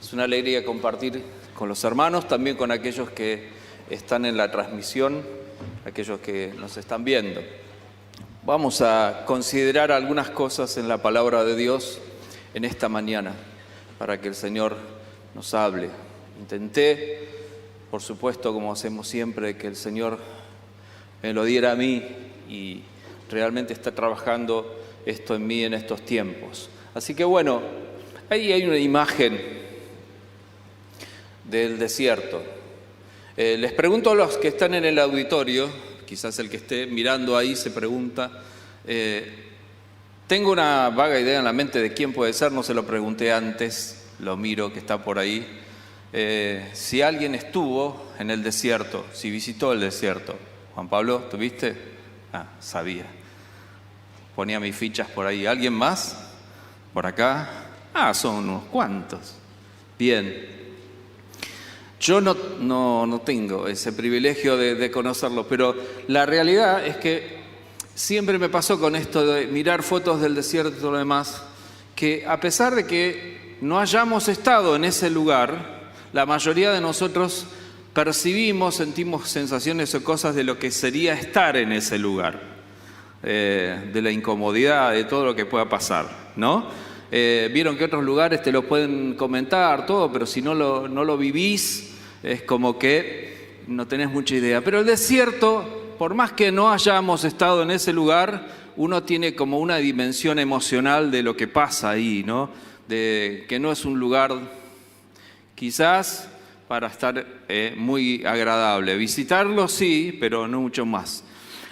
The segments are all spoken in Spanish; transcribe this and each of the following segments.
Es una alegría compartir con los hermanos, también con aquellos que están en la transmisión, aquellos que nos están viendo. Vamos a considerar algunas cosas en la palabra de Dios en esta mañana, para que el Señor nos hable. Intenté, por supuesto, como hacemos siempre, que el Señor me lo diera a mí y realmente está trabajando esto en mí en estos tiempos. Así que bueno, ahí hay una imagen del desierto. Les pregunto a los que están en el auditorio, quizás el que esté mirando ahí se pregunta, tengo una vaga idea en la mente de quién puede ser, no se lo pregunté antes, lo miro que está por ahí. Si alguien estuvo en el desierto, si visitó el desierto. Juan Pablo, ¿tuviste? Sabía. Ponía mis fichas por ahí. ¿Alguien más? ¿Por acá? Son unos cuantos. Bien. Yo no tengo ese privilegio de conocerlo, pero la realidad es que siempre me pasó con esto de mirar fotos del desierto y todo lo demás, que a pesar de que no hayamos estado en ese lugar, la mayoría de nosotros percibimos, sentimos sensaciones o cosas de lo que sería estar en ese lugar, de la incomodidad, de todo lo que pueda pasar, ¿no? Vieron que otros lugares te lo pueden comentar, todo, pero si no lo vivís, es como que no tenés mucha idea. Pero el desierto, por más que no hayamos estado en ese lugar, uno tiene como una dimensión emocional de lo que pasa ahí, ¿no? De que no es un lugar quizás para estar muy agradable. Visitarlo sí, pero no mucho más.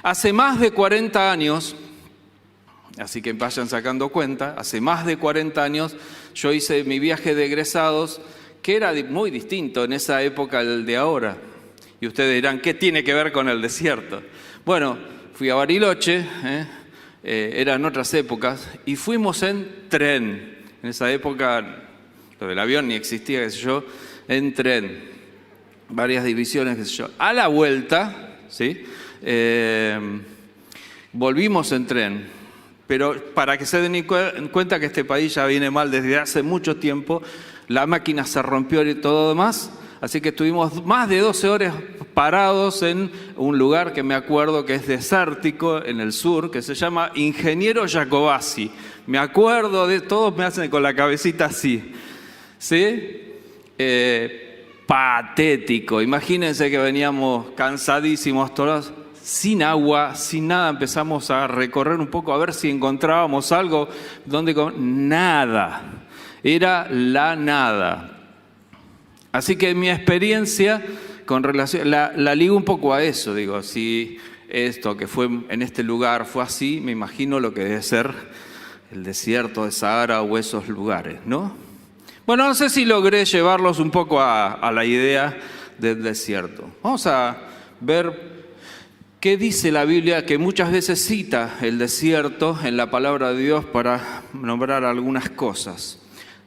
Hace más de 40 años... Así que vayan sacando cuenta, hace más de 40 años yo hice mi viaje de egresados, que era muy distinto en esa época al de ahora. Y ustedes dirán, ¿qué tiene que ver con el desierto? Bueno, fui a Bariloche, eran otras épocas, y fuimos en tren. En esa época lo del avión ni existía, qué sé yo, en tren. Varias divisiones, qué sé yo. A la vuelta, ¿sí? Volvimos en tren. Pero para que se den cuenta que este país ya viene mal desde hace mucho tiempo, la máquina se rompió y todo demás, así que estuvimos más de 12 horas parados en un lugar que me acuerdo que es desértico en el sur, que se llama Ingeniero Jacobacci. Me acuerdo de todos, me hacen con la cabecita así, ¿sí? Patético. Imagínense que veníamos cansadísimos todos, sin agua, sin nada. Empezamos a recorrer un poco a ver si encontrábamos algo donde nada, era la nada. Así que mi experiencia con relación, la ligo un poco a eso, digo, si esto que fue en este lugar fue así, me imagino lo que debe ser el desierto de Sahara o esos lugares, ¿no? Bueno, no sé si logré llevarlos un poco a la idea del desierto. Vamos a ver ¿qué dice la Biblia? Que muchas veces cita el desierto en la palabra de Dios para nombrar algunas cosas.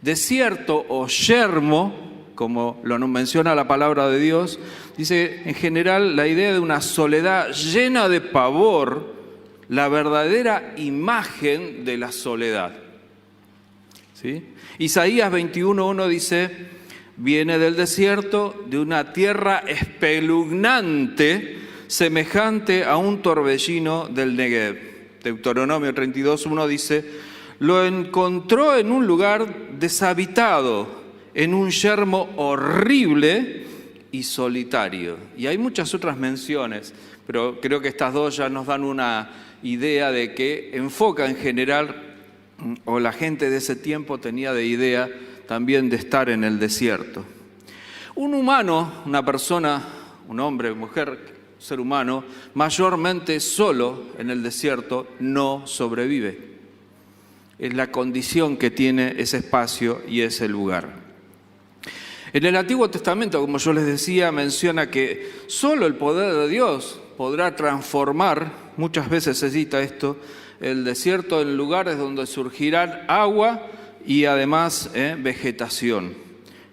Desierto o yermo, como lo menciona la palabra de Dios, dice en general la idea de una soledad llena de pavor, la verdadera imagen de la soledad. ¿Sí? Isaías 21:1 dice, viene del desierto, de una tierra espeluznante, semejante a un torbellino del Negev. Deuteronomio 32:1 dice, lo encontró en un lugar deshabitado, en un yermo horrible y solitario. Y hay muchas otras menciones, pero creo que estas dos ya nos dan una idea de que enfoca en general, o la gente de ese tiempo tenía de idea también de estar en el desierto. Un humano, una persona, un hombre, mujer, ser humano, mayormente solo en el desierto no sobrevive. Es la condición que tiene ese espacio y ese lugar. En el Antiguo Testamento, como yo les decía, menciona que solo el poder de Dios podrá transformar, muchas veces se cita esto, el desierto en lugares donde surgirán agua y además vegetación.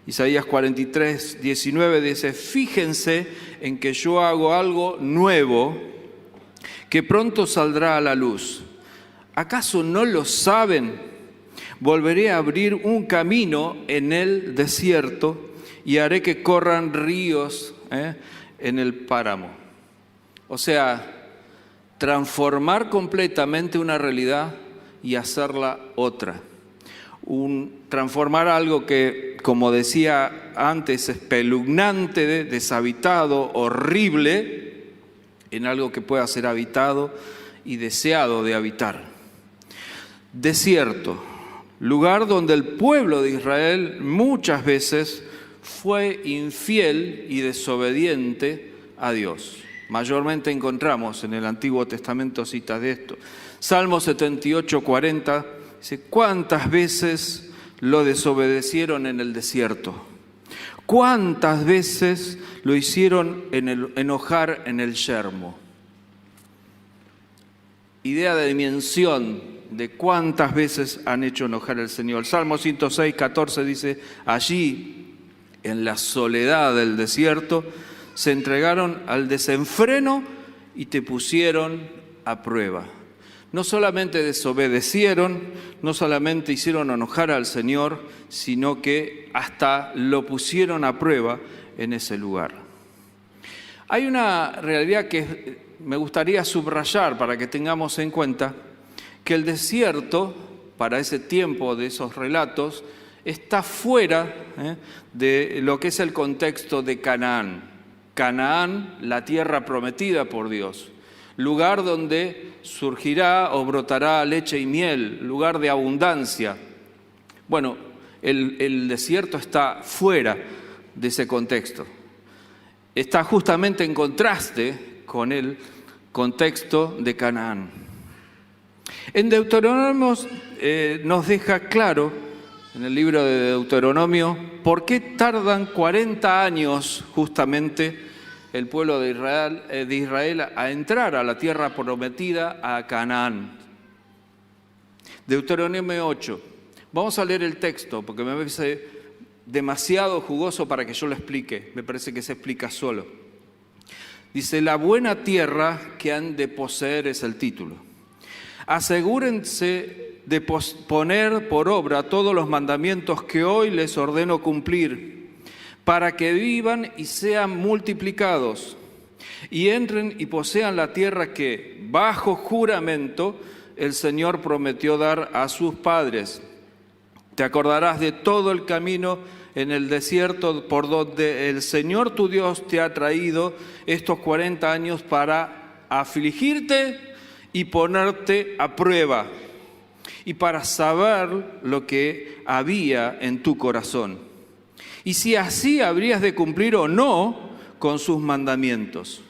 Isaías 43:19 dice, fíjense en que yo hago algo nuevo que pronto saldrá a la luz. ¿Acaso no lo saben? Volveré a abrir un camino en el desierto y haré que corran ríos en el páramo. O sea, transformar completamente una realidad y hacerla otra. Transformar algo que, como decía antes, espeluznante, deshabitado, horrible, en algo que pueda ser habitado y deseado de habitar. Desierto, lugar donde el pueblo de Israel muchas veces fue infiel y desobediente a Dios. Mayormente encontramos en el Antiguo Testamento citas de esto. Salmo 78, 40 dice: ¿cuántas veces lo desobedecieron en el desierto? ¿Cuántas veces lo hicieron enojar en el yermo? Idea de dimensión de cuántas veces han hecho enojar al Señor. El Salmo 106, 14 dice: allí, en la soledad del desierto, se entregaron al desenfreno y te pusieron a prueba. No solamente desobedecieron, no solamente hicieron enojar al Señor, sino que hasta lo pusieron a prueba en ese lugar. Hay una realidad que me gustaría subrayar para que tengamos en cuenta, que el desierto, para ese tiempo de esos relatos, está fuera de lo que es el contexto de Canaán. Canaán, la tierra prometida por Dios. Lugar donde surgirá o brotará leche y miel, lugar de abundancia. Bueno, el desierto está fuera de ese contexto. Está justamente en contraste con el contexto de Canaán. En Deuteronomio nos deja claro, en el libro de Deuteronomio, por qué tardan 40 años justamente el pueblo de Israel a entrar a la tierra prometida, a Canaán. Deuteronomio 8. Vamos a leer el texto porque me parece demasiado jugoso para que yo lo explique. Me parece que se explica solo. Dice: la buena tierra que han de poseer es el título. Asegúrense de poner por obra todos los mandamientos que hoy les ordeno cumplir, para que vivan y sean multiplicados, y entren y posean la tierra que, bajo juramento, el Señor prometió dar a sus padres. Te acordarás de todo el camino en el desierto por donde el Señor tu Dios te ha traído estos 40 años para afligirte y ponerte a prueba, y para saber lo que había en tu corazón, y si así habrías de cumplir o no con sus mandamientos.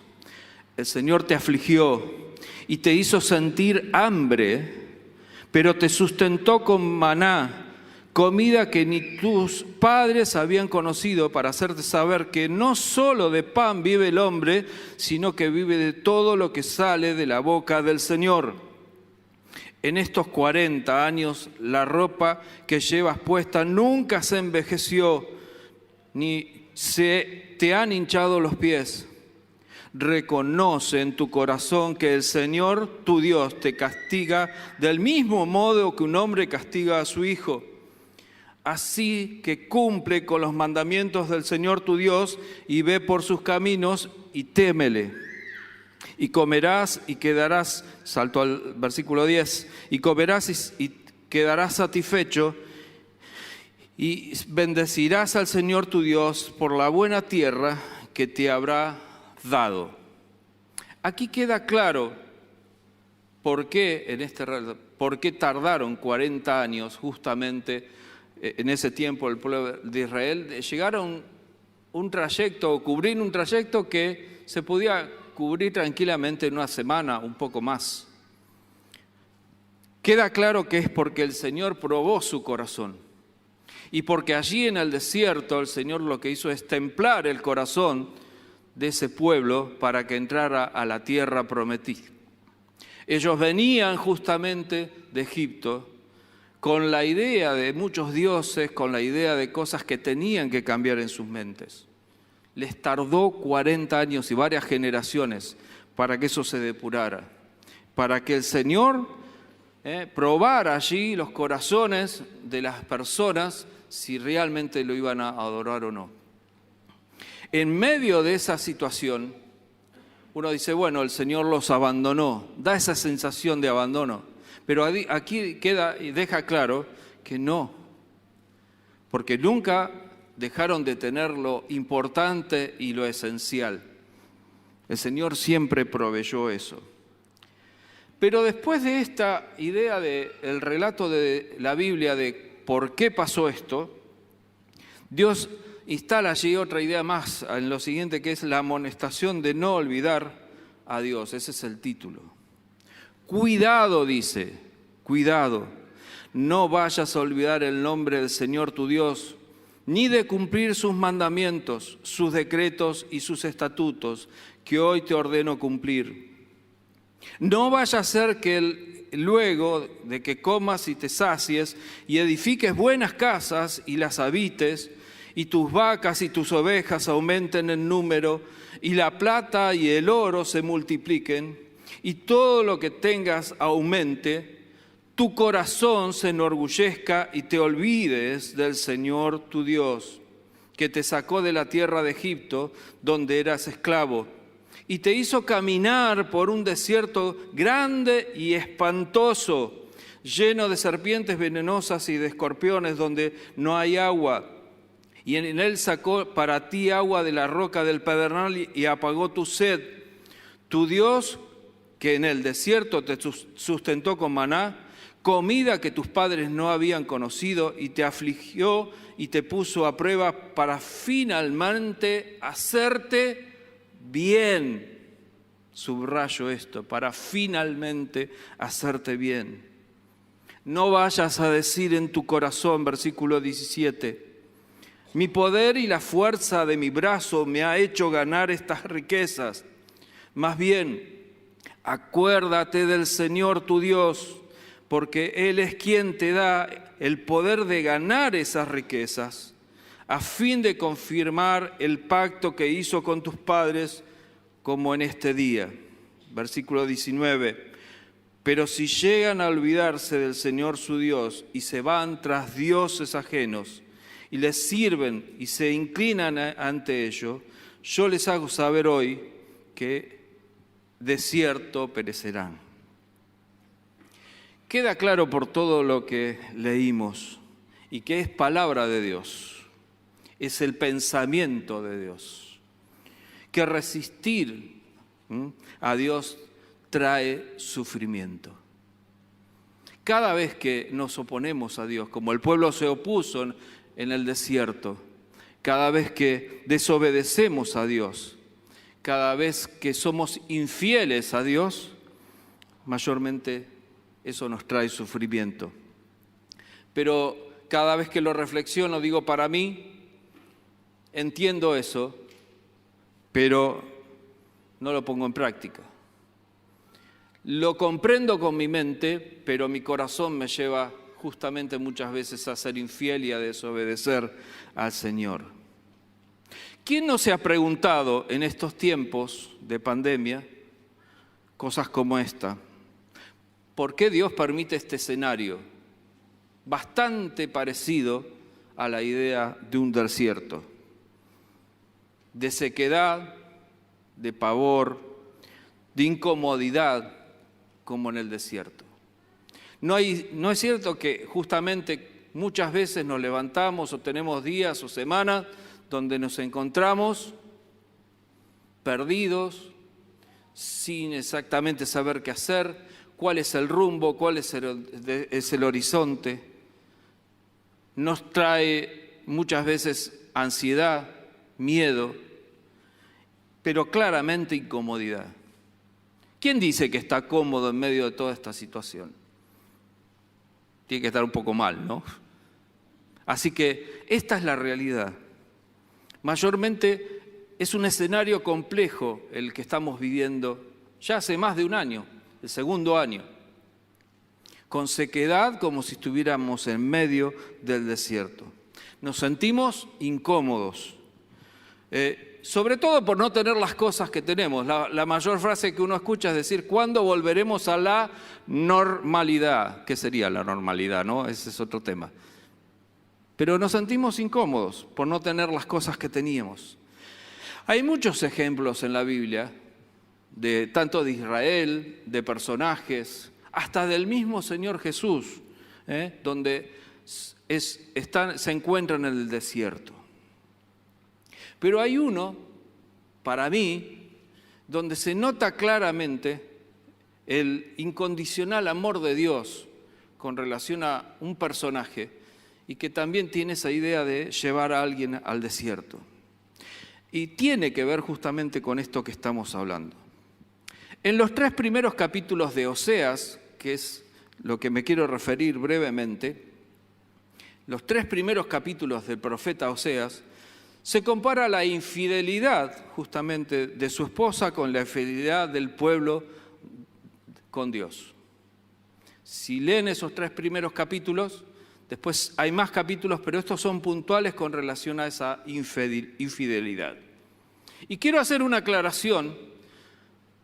El Señor te afligió y te hizo sentir hambre, pero te sustentó con maná, comida que ni tus padres habían conocido, para hacerte saber que no solo de pan vive el hombre, sino que vive de todo lo que sale de la boca del Señor. En estos 40 años, la ropa que llevas puesta nunca se envejeció, ni se te han hinchado los pies. Reconoce en tu corazón que el Señor tu Dios te castiga del mismo modo que un hombre castiga a su hijo. Así que cumple con los mandamientos del Señor tu Dios y ve por sus caminos y témele. Y comerás y quedarás, salto al versículo 10, y comerás y quedarás satisfecho, y bendecirás al Señor tu Dios por la buena tierra que te habrá dado. Aquí queda claro por qué tardaron 40 años justamente en ese tiempo el pueblo de Israel de llegar a un trayecto o cubrir un trayecto que se podía cubrir tranquilamente en una semana, un poco más. Queda claro que es porque el Señor probó su corazón. Y porque allí en el desierto el Señor lo que hizo es templar el corazón de ese pueblo para que entrara a la tierra prometida. Ellos venían justamente de Egipto con la idea de muchos dioses, con la idea de cosas que tenían que cambiar en sus mentes. Les tardó 40 años y varias generaciones para que eso se depurara, para que el Señor probar allí los corazones de las personas si realmente lo iban a adorar o no. En medio de esa situación, uno dice, bueno, el Señor los abandonó, da esa sensación de abandono, pero aquí queda y deja claro que no, porque nunca dejaron de tener lo importante y lo esencial. El Señor siempre proveyó eso. Pero después de esta idea del relato de la Biblia de por qué pasó esto, Dios instala allí otra idea más en lo siguiente, que es la amonestación de no olvidar a Dios. Ese es el título. Cuidado, dice, cuidado, no vayas a olvidar el nombre del Señor tu Dios, ni de cumplir sus mandamientos, sus decretos y sus estatutos, que hoy te ordeno cumplir. No vaya a ser que luego de que comas y te sacies y edifiques buenas casas y las habites, y tus vacas y tus ovejas aumenten en número, y la plata y el oro se multipliquen, y todo lo que tengas aumente, tu corazón se enorgullezca y te olvides del Señor tu Dios, que te sacó de la tierra de Egipto, donde eras esclavo, y te hizo caminar por un desierto grande y espantoso, lleno de serpientes venenosas y de escorpiones, donde no hay agua. Y en él sacó para ti agua de la roca del pedernal y apagó tu sed. Tu Dios, que en el desierto te sustentó con maná, comida que tus padres no habían conocido, y te afligió y te puso a prueba para finalmente hacerte bien. Subrayo esto, para finalmente hacerte bien. No vayas a decir en tu corazón, versículo 17, mi poder y la fuerza de mi brazo me ha hecho ganar estas riquezas. Más bien, acuérdate del Señor tu Dios, porque Él es quien te da el poder de ganar esas riquezas, a fin de confirmar el pacto que hizo con tus padres, como en este día. Versículo 19. Pero si llegan a olvidarse del Señor su Dios y se van tras dioses ajenos, y les sirven y se inclinan ante ello, yo les hago saber hoy que de cierto perecerán. Queda claro por todo lo que leímos y que es palabra de Dios, es el pensamiento de Dios, que resistir a Dios trae sufrimiento. Cada vez que nos oponemos a Dios, como el pueblo se opuso en el desierto, cada vez que desobedecemos a Dios, cada vez que somos infieles a Dios, mayormente eso nos trae sufrimiento. Pero cada vez que lo reflexiono, digo, para mí, entiendo eso, pero no lo pongo en práctica. Lo comprendo con mi mente, pero mi corazón me lleva justamente muchas veces a ser infiel y a desobedecer al Señor. ¿Quién no se ha preguntado en estos tiempos de pandemia cosas como esta? ¿Por qué Dios permite este escenario bastante parecido a la idea de un desierto? De sequedad, de pavor, de incomodidad, como en el desierto. No es cierto que justamente muchas veces nos levantamos o tenemos días o semanas donde nos encontramos perdidos, sin exactamente saber qué hacer, cuál es el rumbo, cuál es el horizonte. Nos trae muchas veces ansiedad, miedo, pero claramente incomodidad. ¿Quién dice que está cómodo en medio de toda esta situación? Tiene que estar un poco mal, ¿no? Así que esta es la realidad. Mayormente es un escenario complejo el que estamos viviendo ya hace más de un año, el segundo año, con sequedad como si estuviéramos en medio del desierto. Nos sentimos incómodos. Sobre todo por no tener las cosas que tenemos. La mayor frase que uno escucha es decir, ¿cuándo volveremos a la normalidad? ¿Qué sería la normalidad, no? Ese es otro tema. Pero nos sentimos incómodos por no tener las cosas que teníamos. Hay muchos ejemplos en la Biblia, tanto de Israel, de personajes, hasta del mismo Señor Jesús, donde se encuentra en el desierto. Pero hay uno, para mí, donde se nota claramente el incondicional amor de Dios con relación a un personaje y que también tiene esa idea de llevar a alguien al desierto. Y tiene que ver justamente con esto que estamos hablando. En los 3 primeros capítulos de Oseas, que es lo que me quiero referir brevemente, los 3 primeros capítulos del profeta Oseas, se compara la infidelidad justamente de su esposa con la infidelidad del pueblo con Dios. Si leen esos 3 primeros capítulos, después hay más capítulos, pero estos son puntuales con relación a esa infidelidad. Y quiero hacer una aclaración,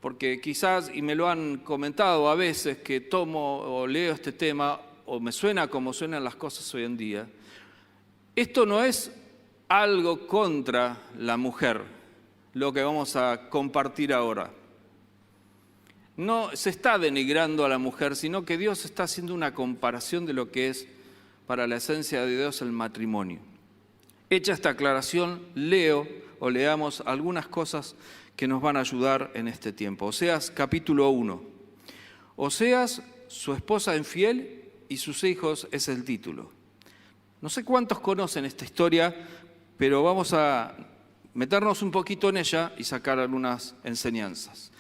porque quizás, y me lo han comentado a veces, que tomo o leo este tema, o me suena como suenan las cosas hoy en día. Esto no es algo contra la mujer, lo que vamos a compartir ahora. No se está denigrando a la mujer, sino que Dios está haciendo una comparación de lo que es para la esencia de Dios el matrimonio. Hecha esta aclaración, leamos algunas cosas que nos van a ayudar en este tiempo. Oseas capítulo 1. Oseas, su esposa infiel y sus hijos es el título. No sé cuántos conocen esta historia, pero vamos a meternos un poquito en ella y sacar algunas enseñanzas.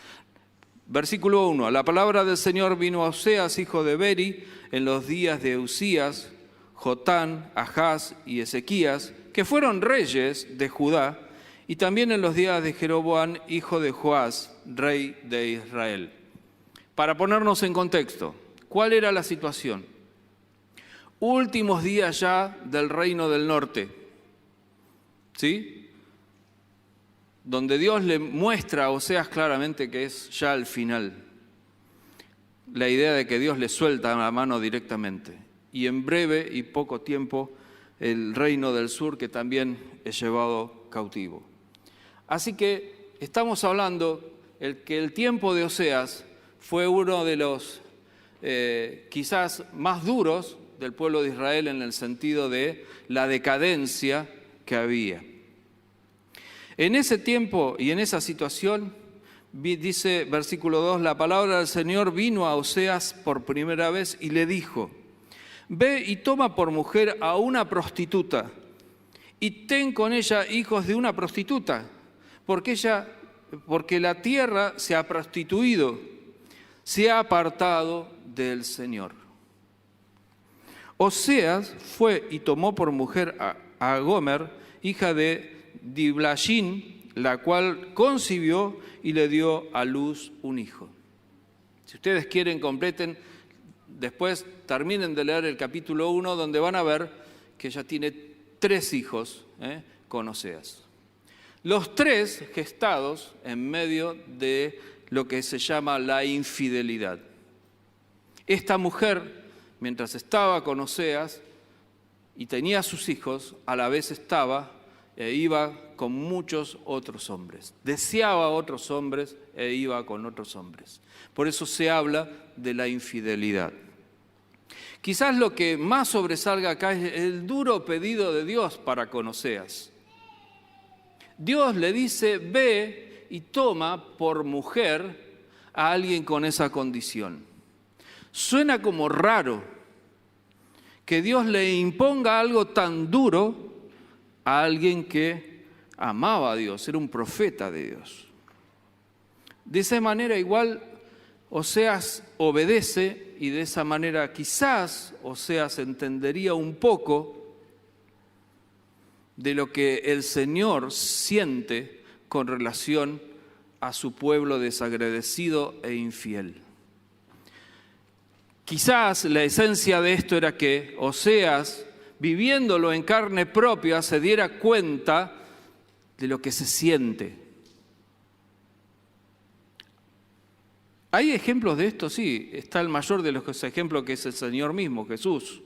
Versículo 1. La palabra del Señor vino a Oseas, hijo de Beri, en los días de Usías, Jotán, Ahaz y Ezequías, que fueron reyes de Judá, y también en los días de Jeroboam, hijo de Joás, rey de Israel. Para ponernos en contexto, ¿cuál era la situación? Últimos días ya del reino del norte, ¿sí? Donde Dios le muestra a Oseas claramente que es ya el final. La idea de que Dios le suelta la mano directamente. Y en breve y poco tiempo el reino del sur que también es llevado cautivo. Así que estamos hablando que el tiempo de Oseas fue uno de los quizás más duros del pueblo de Israel en el sentido de la decadencia que había. En ese tiempo y en esa situación, dice versículo 2, la palabra del Señor vino a Oseas por primera vez y le dijo, ve y toma por mujer a una prostituta y ten con ella hijos de una prostituta, porque la tierra se ha prostituido, se ha apartado del Señor. Oseas fue y tomó por mujer a Gomer, hija de Diblashín, la cual concibió y le dio a luz un hijo. Si ustedes quieren, completen, después terminen de leer el capítulo 1, donde van a ver que ella tiene 3 hijos con Oseas. Los 3 gestados en medio de lo que se llama la infidelidad. Esta mujer, mientras estaba con Oseas y tenía sus hijos, a la vez estaba e iba con muchos otros hombres. Deseaba a otros hombres e iba con otros hombres. Por eso se habla de la infidelidad. Quizás lo que más sobresalga acá es el duro pedido de Dios para con Oseas. Dios le dice, ve y toma por mujer a alguien con esa condición. Suena como raro que Dios le imponga algo tan duro a alguien que amaba a Dios, era un profeta de Dios. De esa manera igual Oseas obedece y de esa manera quizás Oseas entendería un poco de lo que el Señor siente con relación a su pueblo desagradecido e infiel. Quizás la esencia de esto era que Oseas, viviéndolo en carne propia, se diera cuenta de lo que se siente. ¿Hay ejemplos de esto? Sí, está el mayor de los ejemplos, que es el Señor mismo, Jesús,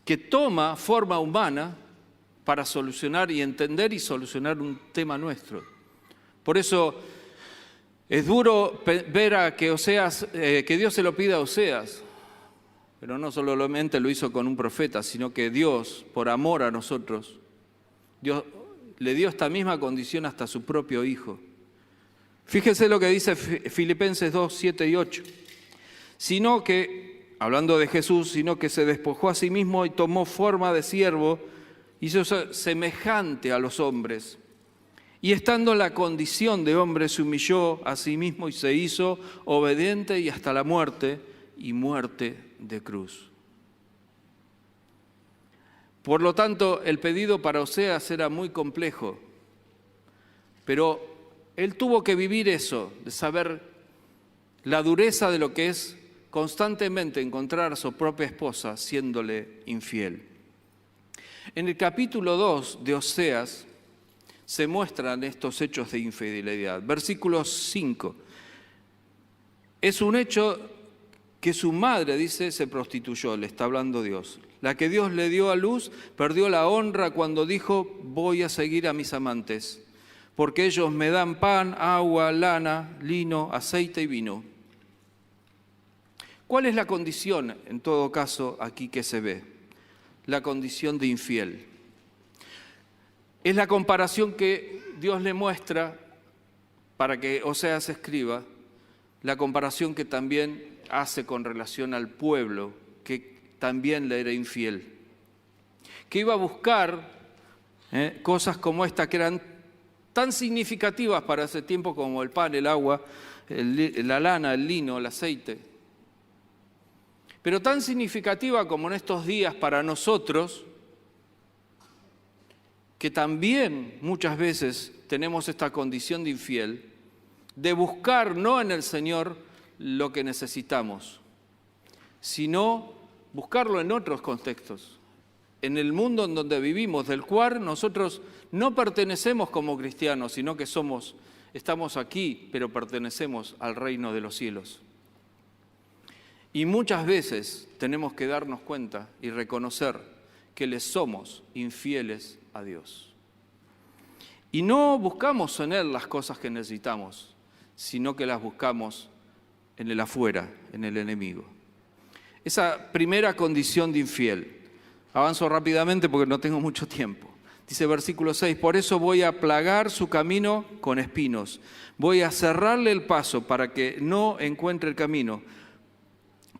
que toma forma humana para solucionar y entender y solucionar un tema nuestro. Por eso es duro ver a que Dios se lo pida a Oseas, pero no solamente lo hizo con un profeta, sino que Dios, por amor a nosotros, Dios le dio esta misma condición hasta a su propio Hijo. Fíjense lo que dice Filipenses 2, 7 y 8. Sino que, hablando de Jesús, sino que se despojó a sí mismo y tomó forma de siervo, hizo semejante a los hombres. Y estando en la condición de hombre, se humilló a sí mismo y se hizo obediente y hasta la muerte, y muerte de cruz. Por lo tanto, el pedido para Oseas era muy complejo, pero él tuvo que vivir eso, de saber la dureza de lo que es constantemente encontrar a su propia esposa siéndole infiel. En el capítulo 2 de Oseas se muestran estos hechos de infidelidad. Versículo 5. Es un hecho que su madre, dice, se prostituyó, le está hablando Dios. La que Dios le dio a luz perdió la honra cuando dijo: voy a seguir a mis amantes, porque ellos me dan pan, agua, lana, lino, aceite y vino. ¿Cuál es la condición, en todo caso, aquí que se ve? La condición de infiel. Es la comparación que Dios le muestra para que Oseas escriba, la comparación que también hace con relación al pueblo, que también le era infiel. Que iba a buscar cosas como esta, que eran tan significativas para ese tiempo como el pan, el agua, la lana, el lino, el aceite. Pero tan significativa como en estos días para nosotros, que también muchas veces tenemos esta condición de infiel, de buscar no en el Señor lo que necesitamos, sino buscarlo en otros contextos, en el mundo en donde vivimos, del cual nosotros no pertenecemos como cristianos, sino que estamos aquí, pero pertenecemos al reino de los cielos. Y muchas veces tenemos que darnos cuenta y reconocer que les somos infieles a Dios. Y no buscamos en Él las cosas que necesitamos, sino que las buscamos en el afuera, en el enemigo. Esa primera condición de infiel. Avanzo rápidamente porque no tengo mucho tiempo. Dice versículo 6, por eso voy a plagar su camino con espinos. Voy a cerrarle el paso para que no encuentre el camino.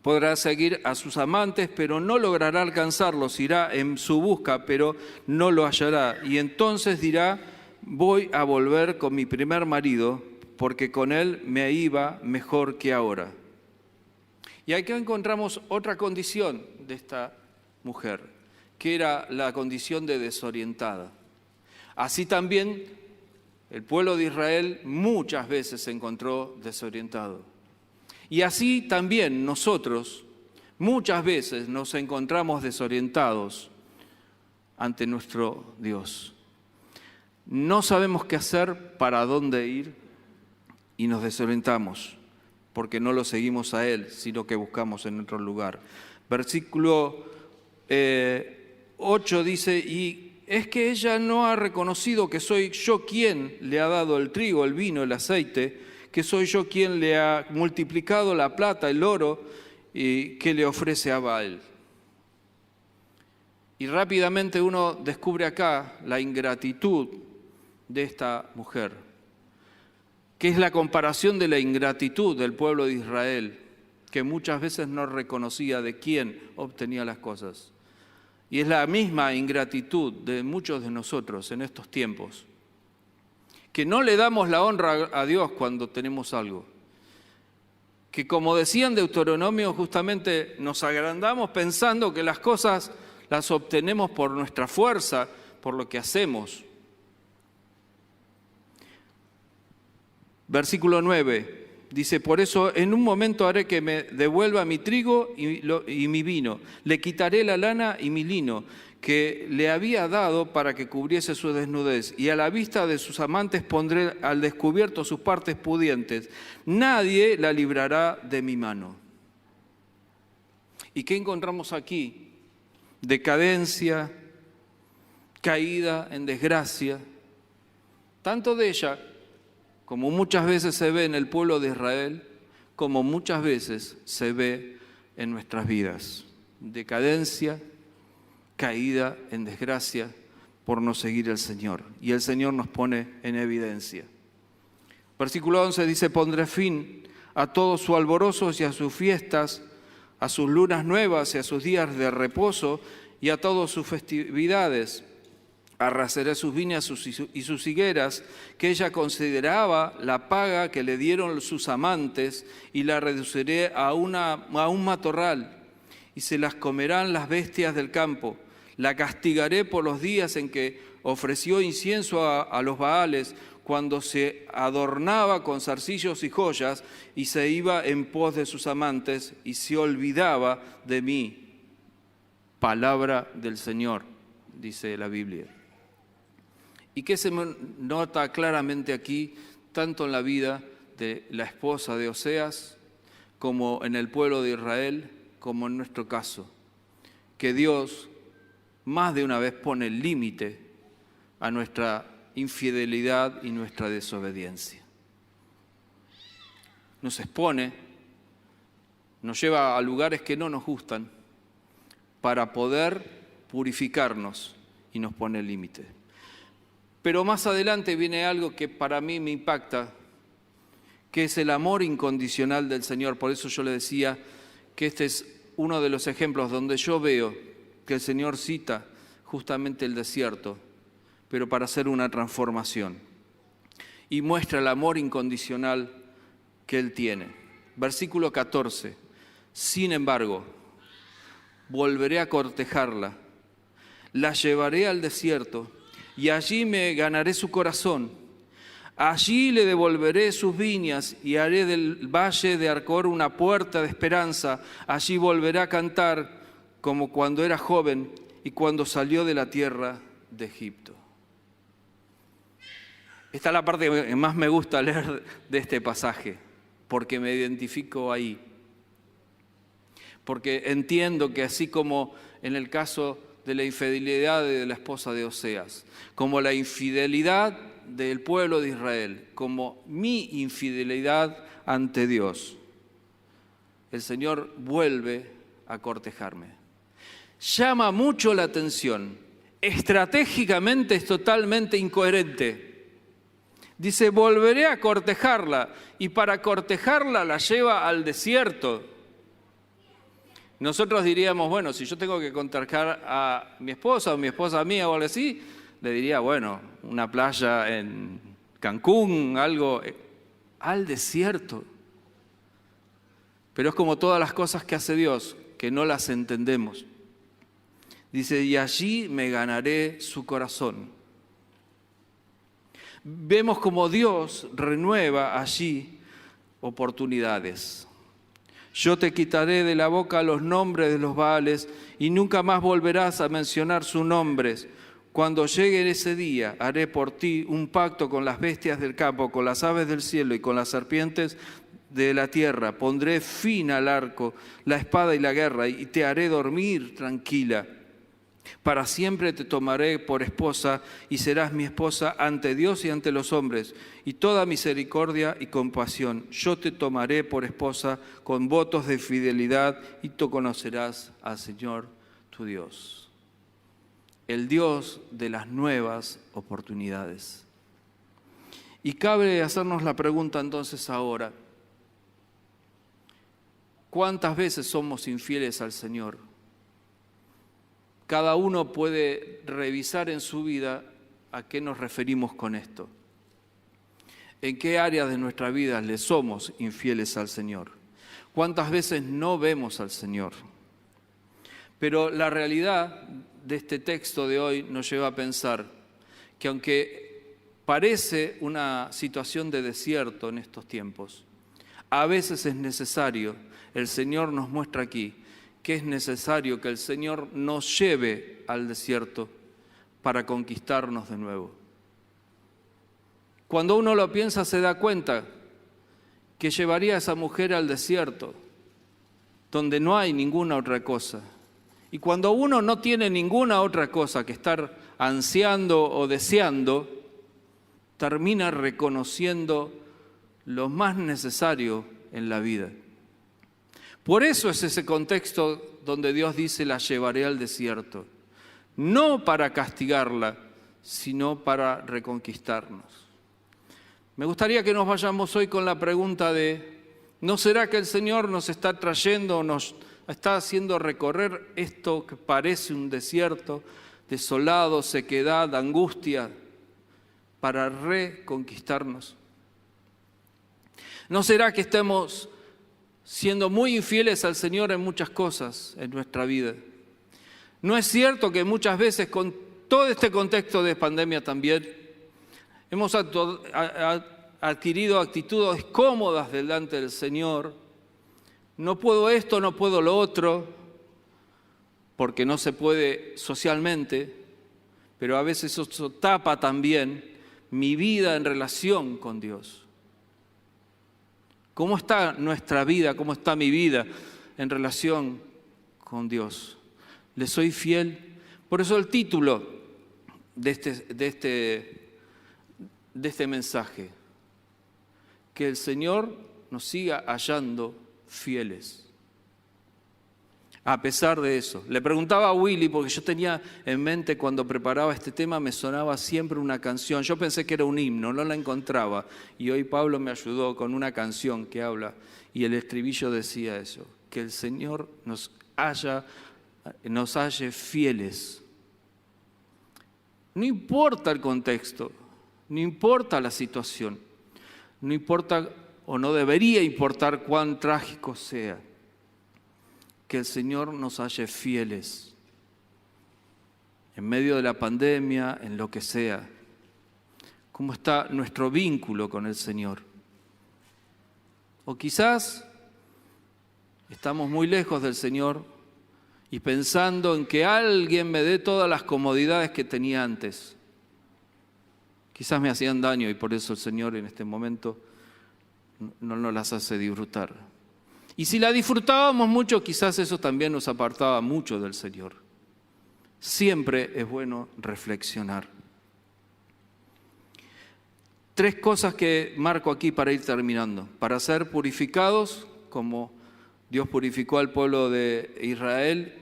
Podrá seguir a sus amantes, pero no logrará alcanzarlos. Irá en su busca, pero no lo hallará. Y entonces dirá, voy a volver con mi primer marido, porque con él me iba mejor que ahora. Y aquí encontramos otra condición de esta mujer, que era la condición de desorientada. Así también el pueblo de Israel muchas veces se encontró desorientado. Y así también nosotros muchas veces nos encontramos desorientados ante nuestro Dios. No sabemos qué hacer, para dónde ir, y nos desorientamos porque no lo seguimos a Él, sino que buscamos en otro lugar. Versículo 8 dice, y es que ella no ha reconocido que soy yo quien le ha dado el trigo, el vino, el aceite, que soy yo quien le ha multiplicado la plata, el oro, y que le ofrece a Baal. Y rápidamente uno descubre acá la ingratitud de esta mujer, que es la comparación de la ingratitud del pueblo de Israel, que muchas veces no reconocía de quién obtenía las cosas. Y es la misma ingratitud de muchos de nosotros en estos tiempos, que no le damos la honra a Dios cuando tenemos algo. Que como decía en Deuteronomio, justamente nos agrandamos pensando que las cosas las obtenemos por nuestra fuerza, por lo que hacemos. Versículo 9, dice, por eso en un momento haré que me devuelva mi trigo y mi vino, le quitaré la lana y mi lino, que le había dado para que cubriese su desnudez, y a la vista de sus amantes pondré al descubierto sus partes pudientes. Nadie la librará de mi mano. ¿Y qué encontramos aquí? Decadencia, caída en desgracia, tanto de ella, como muchas veces se ve en el pueblo de Israel, como muchas veces se ve en nuestras vidas. Decadencia, caída en desgracia por no seguir al Señor. Y el Señor nos pone en evidencia. Versículo 11 dice: pondré fin a todos sus alborozos y a sus fiestas, a sus lunas nuevas y a sus días de reposo y a todas sus festividades. Arrasaré sus viñas y sus higueras, que ella consideraba la paga que le dieron sus amantes, y la reduciré a un matorral, y se las comerán las bestias del campo. La castigaré por los días en que ofreció incienso a los Baales, cuando se adornaba con zarcillos y joyas, y se iba en pos de sus amantes, y se olvidaba de mí. Palabra del Señor, dice la Biblia. ¿Y qué se nota claramente aquí, tanto en la vida de la esposa de Oseas, como en el pueblo de Israel, como en nuestro caso? Que Dios más de una vez pone límite a nuestra infidelidad y nuestra desobediencia. Nos expone, nos lleva a lugares que no nos gustan para poder purificarnos, y nos pone límite. Pero más adelante viene algo que para mí me impacta, que es el amor incondicional del Señor. Por eso yo le decía que este es uno de los ejemplos donde yo veo que el Señor cita justamente el desierto, pero para hacer una transformación. Y muestra el amor incondicional que Él tiene. Versículo 14. Sin embargo, volveré a cortejarla, la llevaré al desierto, y allí me ganaré su corazón. Allí le devolveré sus viñas y haré del valle de Arcor una puerta de esperanza. Allí volverá a cantar como cuando era joven y cuando salió de la tierra de Egipto. Esta es la parte que más me gusta leer de este pasaje, porque me identifico ahí. Porque entiendo que así como en el caso de la infidelidad de la esposa de Oseas, como la infidelidad del pueblo de Israel, como mi infidelidad ante Dios, el Señor vuelve a cortejarme. Llama mucho la atención. Estratégicamente es totalmente incoherente. Dice: volveré a cortejarla, y para cortejarla la lleva al desierto. Nosotros diríamos, bueno, si yo tengo que cortejar a mi esposa o mi esposa a mí o algo así, le diría, bueno, una playa en Cancún, algo, al desierto. Pero es como todas las cosas que hace Dios, que no las entendemos. Dice: y allí me ganaré su corazón. Vemos como Dios renueva allí oportunidades. Yo te quitaré de la boca los nombres de los Baales, y nunca más volverás a mencionar sus nombres. Cuando llegue ese día, haré por ti un pacto con las bestias del campo, con las aves del cielo y con las serpientes de la tierra. Pondré fin al arco, la espada y la guerra, y te haré dormir tranquila. Para siempre te tomaré por esposa, y serás mi esposa ante Dios y ante los hombres, y toda misericordia y compasión. Yo te tomaré por esposa con votos de fidelidad, y tú conocerás al Señor tu Dios. El Dios de las nuevas oportunidades. Y cabe hacernos la pregunta entonces ahora: ¿cuántas veces somos infieles al Señor? Cada uno puede revisar en su vida a qué nos referimos con esto. ¿En qué áreas de nuestra vida le somos infieles al Señor? ¿Cuántas veces no vemos al Señor? Pero la realidad de este texto de hoy nos lleva a pensar que aunque parece una situación de desierto en estos tiempos, a veces es necesario, el Señor nos muestra aquí, que es necesario que el Señor nos lleve al desierto para conquistarnos de nuevo. Cuando uno lo piensa, se da cuenta que llevaría a esa mujer al desierto, donde no hay ninguna otra cosa. Y cuando uno no tiene ninguna otra cosa que estar ansiando o deseando, termina reconociendo lo más necesario en la vida. Por eso es ese contexto donde Dios dice: la llevaré al desierto. No para castigarla, sino para reconquistarnos. Me gustaría que nos vayamos hoy con la pregunta de: ¿no será que el Señor nos está trayendo, nos está haciendo recorrer esto que parece un desierto, desolado, sequedad, angustia, para reconquistarnos? ¿No será que estemos siendo muy infieles al Señor en muchas cosas en nuestra vida? ¿No es cierto que muchas veces, con todo este contexto de pandemia también, hemos adquirido actitudes cómodas delante del Señor? No puedo esto, no puedo lo otro, porque no se puede socialmente, pero a veces eso tapa también mi vida en relación con Dios. ¿Cómo está nuestra vida? ¿Cómo está mi vida en relación con Dios? ¿Le soy fiel? Por eso el título de este mensaje: que el Señor nos siga hallando fieles. A pesar de eso, le preguntaba a Willy, porque yo tenía en mente cuando preparaba este tema, me sonaba siempre una canción. Yo pensé que era un himno, no la encontraba. Y hoy Pablo me ayudó con una canción que habla, y el estribillo decía eso: que el Señor nos halle fieles. No importa el contexto, no importa la situación, no importa o no debería importar cuán trágico sea, que el Señor nos halle fieles en medio de la pandemia, en lo que sea. ¿Cómo está nuestro vínculo con el Señor? O quizás estamos muy lejos del Señor y pensando en que alguien me dé todas las comodidades que tenía antes. Quizás me hacían daño y por eso el Señor en este momento no nos las hace disfrutar. Y si la disfrutábamos mucho, quizás eso también nos apartaba mucho del Señor. Siempre es bueno reflexionar. 3 cosas que marco aquí para ir terminando. Para ser purificados, como Dios purificó al pueblo de Israel,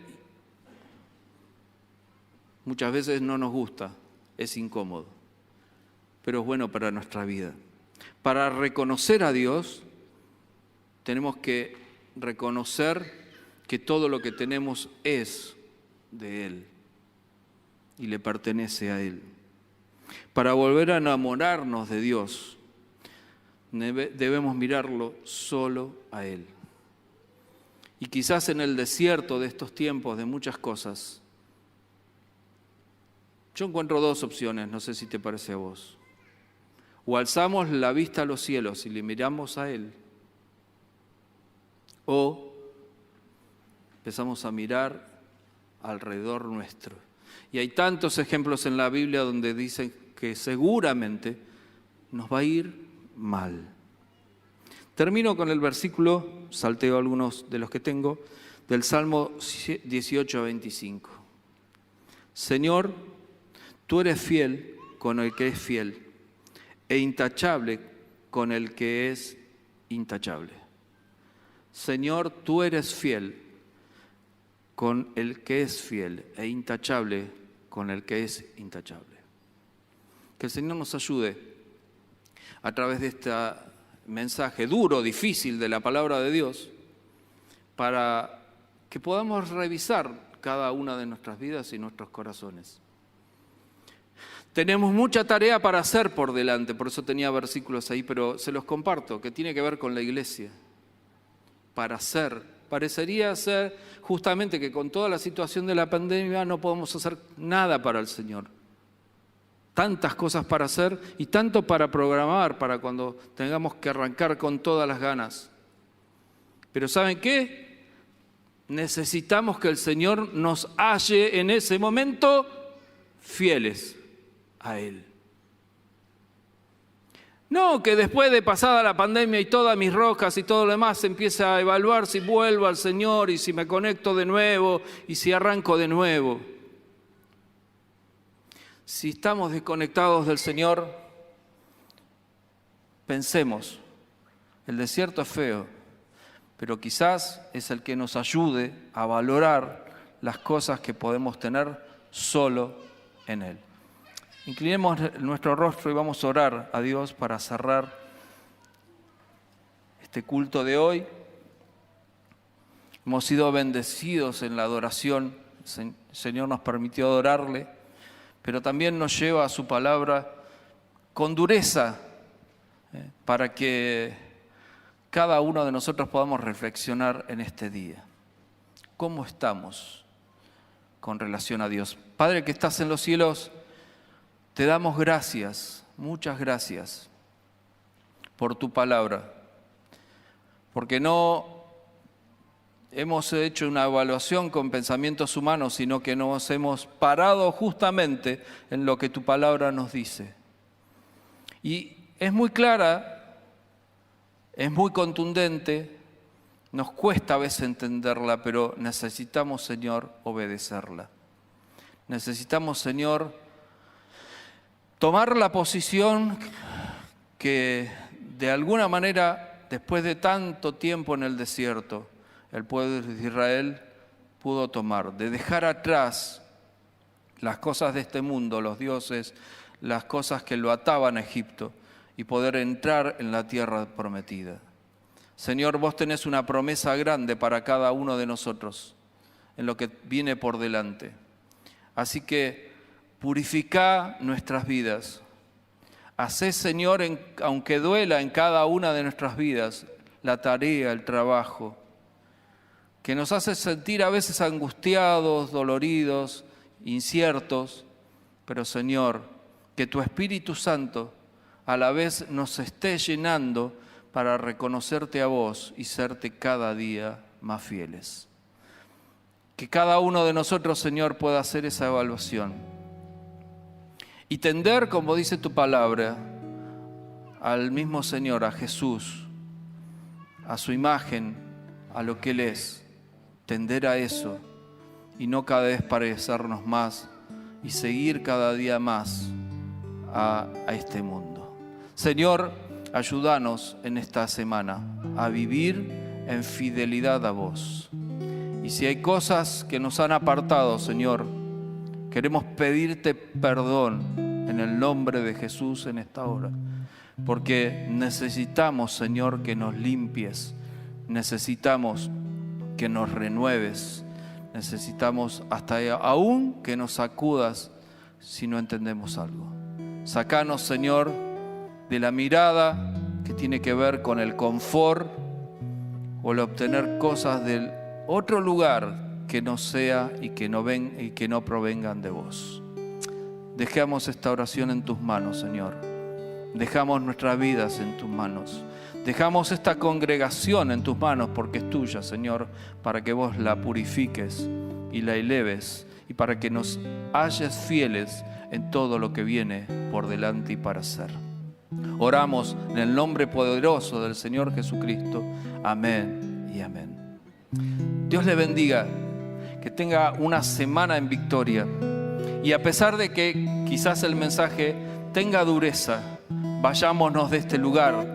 muchas veces no nos gusta, es incómodo, pero es bueno para nuestra vida. Para reconocer a Dios, tenemos que reconocer que todo lo que tenemos es de Él y le pertenece a Él. Para volver a enamorarnos de Dios, debemos mirarlo solo a Él. Y quizás en el desierto de estos tiempos de muchas cosas, yo encuentro 2 opciones, no sé si te parece a vos. O alzamos la vista a los cielos y le miramos a Él, o empezamos a mirar alrededor nuestro. Y hay tantos ejemplos en la Biblia donde dicen que seguramente nos va a ir mal. Termino con el versículo, salteo algunos de los que tengo, del Salmo 18-25. Señor, tú eres fiel con el que es fiel, e intachable con el que es intachable. Señor, tú eres fiel con el que es fiel, e intachable con el que es intachable. Que el Señor nos ayude a través de este mensaje duro, difícil de la palabra de Dios, para que podamos revisar cada una de nuestras vidas y nuestros corazones. Tenemos mucha tarea para hacer por delante, por eso tenía versículos ahí, pero se los comparto, que tiene que ver con la iglesia. Para hacer, parecería ser justamente que con toda la situación de la pandemia no podemos hacer nada para el Señor. Tantas cosas para hacer y tanto para programar para cuando tengamos que arrancar con todas las ganas. Pero ¿saben qué? necesitamos que el Señor nos halle en ese momento fieles a Él. No que después de pasada la pandemia y todas mis rocas y todo lo demás se empiece a evaluar si vuelvo al Señor y si me conecto de nuevo y si arranco de nuevo. Si estamos desconectados del Señor, pensemos, el desierto es feo, pero quizás es el que nos ayude a valorar las cosas que podemos tener solo en Él. Inclinemos nuestro rostro y vamos a orar a Dios para cerrar este culto de hoy. Hemos sido bendecidos en la adoración, el Señor nos permitió adorarle, pero también nos lleva a su palabra con dureza para que cada uno de nosotros podamos reflexionar en este día. ¿Cómo estamos con relación a Dios? Padre que estás en los cielos, te damos gracias, muchas gracias por tu palabra, porque no hemos hecho una evaluación con pensamientos humanos, sino que nos hemos parado justamente en lo que tu palabra nos dice. Y es muy clara, es muy contundente, nos cuesta a veces entenderla, pero necesitamos, Señor, obedecerla. Necesitamos, Señor, tomar la posición que de alguna manera, después de tanto tiempo en el desierto, el pueblo de Israel pudo tomar, de dejar atrás las cosas de este mundo, los dioses, las cosas que lo ataban a Egipto y poder entrar en la tierra prometida. Señor, vos tenés una promesa grande para cada uno de nosotros en lo que viene por delante. Así que purificá nuestras vidas. Hacé, Señor, aunque duela en cada una de nuestras vidas, la tarea, el trabajo, que nos hace sentir a veces angustiados, doloridos, inciertos, pero Señor, que tu Espíritu Santo a la vez nos esté llenando para reconocerte a vos y serte cada día más fieles. Que cada uno de nosotros, Señor, pueda hacer esa evaluación y tender, como dice tu palabra, al mismo Señor, a Jesús, a su imagen, a lo que Él es. Tender a eso y no cada vez parecernos más y seguir cada día más a este mundo. Señor, ayúdanos en esta semana a vivir en fidelidad a vos. Y si hay cosas que nos han apartado, Señor, queremos pedirte perdón en el nombre de Jesús en esta hora. Porque necesitamos, Señor, que nos limpies. Necesitamos que nos renueves. Necesitamos hasta aún que nos sacudas si no entendemos algo. Sácanos, Señor, de la mirada que tiene que ver con el confort o el obtener cosas del otro lugar que no sea y que no provengan de vos. Dejamos esta oración en tus manos, Señor. Dejamos nuestras vidas en tus manos. Dejamos esta congregación en tus manos porque es tuya, Señor, para que vos la purifiques y la eleves y para que nos halles fieles en todo lo que viene por delante y para hacer. Oramos en el nombre poderoso del Señor Jesucristo. Amén y amén. Dios le bendiga, que tenga una semana en victoria. Y a pesar de que quizás el mensaje tenga dureza, vayámonos de este lugar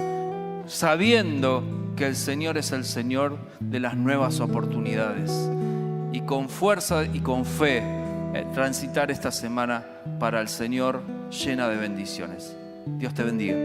sabiendo que el Señor es el Señor de las nuevas oportunidades. Y con fuerza y con fe transitar esta semana para el Señor llena de bendiciones. Dios te bendiga.